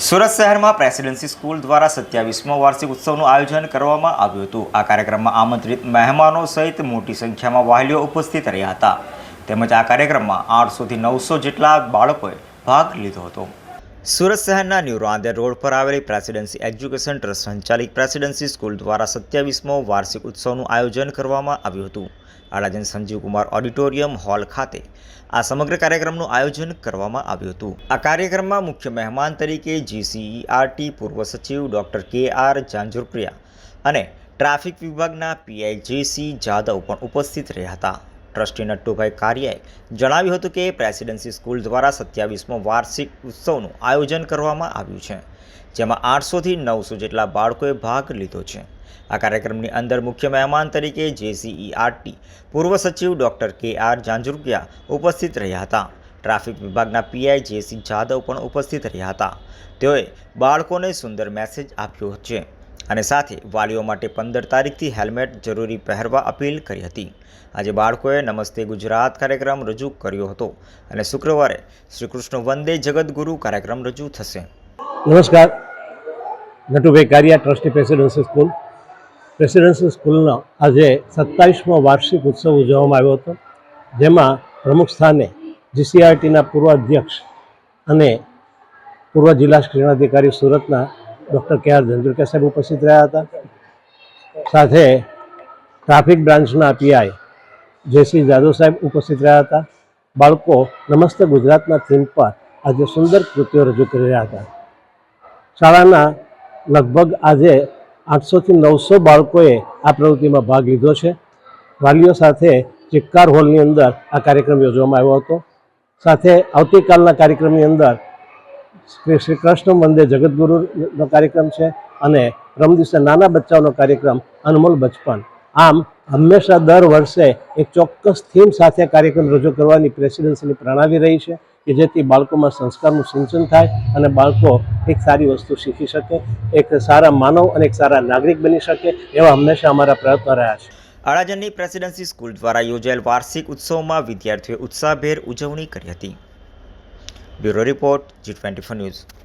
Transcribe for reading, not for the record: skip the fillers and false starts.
સુરત શહેરમાં presidency school દ્વારા 27મો વાર્ષિક ઉત્સવનું આયોજન કરવામાં આવ્યું હતું। આ કાર્યક્રમમાં આમંત્રિત મહેમાનો સહિત મોટી સંખ્યામાં વાલીઓ ઉપસ્થિત રહ્યા હતા તેમજ આ કાર્યક્રમમાં 800 થી 900 જેટલા બાળકોએ ભાગ લીધો હતો। સુરત શહેરના ન્યૂ રાંદેર રોડ પર આવેલી પ્રેસિડેન્સી એજ્યુકેશન ટ્રસ્ટ સંચાલિત પ્રેસિડેન્સી સ્કૂલ દ્વારા 27મો વાર્ષિક ઉત્સવનું આયોજન કરવામાં આવ્યું હતું। આલાજન સંજીવ કુમાર ઓડિટોરિયમ હોલ ખાતે આ સમગ્ર કાર્યક્રમનું આયોજન કરવામાં આવ્યું હતું। આ કાર્યક્રમમાં મુખ્ય મહેમાન તરીકે જીસીઈઆરટી પૂર્વ સચિવ ડોક્ટર કે.આર. જાંજુકિયા અને ટ્રાફિક વિભાગના પીઆઈ જે.સી. જાદવ પણ ઉપસ્થિત રહ્યા હતા। ટ્રસ્ટી નટુભાઈ કારિયાએ જણાવ્યું હતું કે પ્રેસિડેન્સી સ્કૂલ દ્વારા 27મો વાર્ષિક ઉત્સવનું આયોજન કરવામાં આવ્યું છે, જેમાં 800 થી 900 જેટલા બાળકોએ ભાગ લીધો છે। આ કાર્યક્રમની અંદર મુખ્ય મહેમાન તરીકે જેસીઈઆરટી પૂર્વ સચિવ ડોક્ટર કે.આર. જાંજુકિયા ઉપસ્થિત રહ્યા હતા। ટ્રાફિક વિભાગના પીઆઈ જે.સી. જાદવ પણ ઉપસ્થિત રહ્યા હતા। તેઓએ બાળકોને સુંદર મેસેજ આપ્યો છે અને સાથે વાલીઓ માટે 15 તારીખથી હેલ્મેટ જરૂરી પહેરવા અપીલ કરી હતી। આજે બાળકોએ નમસ્તે ગુજરાત કાર્યક્રમ રજૂ કર્યો હતો અને શુક્રવારે શ્રી કૃષ્ણ વંદે જગતગુરુ કાર્યક્રમ રજૂ થશે। નમસ્કાર, Natubhai Kariya, trustee Presidency school. Presidency સ્કૂલનો આજે 27મો વાર્ષિક ઉત્સવ ઉજવવામાં આવ્યો હતો, જેમાં પ્રમુખ સ્થાને જીસીઆરટીના પૂર્વ અધ્યક્ષ અને પૂર્વ જિલ્લા શિક્ષણાધિકારી સુરતના ડૉક્ટર કે.આર. જાંજુકિયા સાહેબ ઉપસ્થિત રહ્યા હતા। સાથે ટ્રાફિક બ્રાન્ચના પીઆઈ જે.સી. જાદવ સાહેબ ઉપસ્થિત રહ્યા હતા। બાળકો નમસ્તે ગુજરાતના થીમ પર આજે સુંદર કૃતિઓ રજૂ કરી રહ્યા હતા। શાળાના લગભગ આજે 800 થી 900 બાળકોએ આ પ્રવૃત્તિમાં ભાગ લીધો છે। વાલીઓ સાથે ચિક્કાર હોલની અંદર આ કાર્યક્રમ યોજવામાં આવ્યો હતો। સાથે આવતીકાલના કાર્યક્રમની અંદર શ્રી કૃષ્ણ વંદે જગતગુરુનો કાર્યક્રમ છે અને પરમ દિવસે નાના બચ્ચાઓનો કાર્યક્રમ અનમોલ બચપન। આમ હંમેશા દર વર્ષે એક ચોક્કસ થીમ સાથે કાર્યક્રમ રજૂ કરવાની પ્રેસિડેન્સીની પ્રણાલી રહી છે કે જેથી બાળકોમાં સંસ્કારનું સિંચન થાય અને બાળકો એક સારી વસ્તુ શીખી શકે, એક સારા માનવ અને એક સારા નાગરિક બની શકે, એવા હંમેશા અમારા પ્રયત્નો રહ્યા છે। આળાજનની પ્રેસિડેન્સી સ્કૂલ દ્વારા યોજાયેલ વાર્ષિક ઉત્સવમાં વિદ્યાર્થીઓએ ઉત્સાહભેર ઉજવણી કરી હતી। Bureau report G24 news.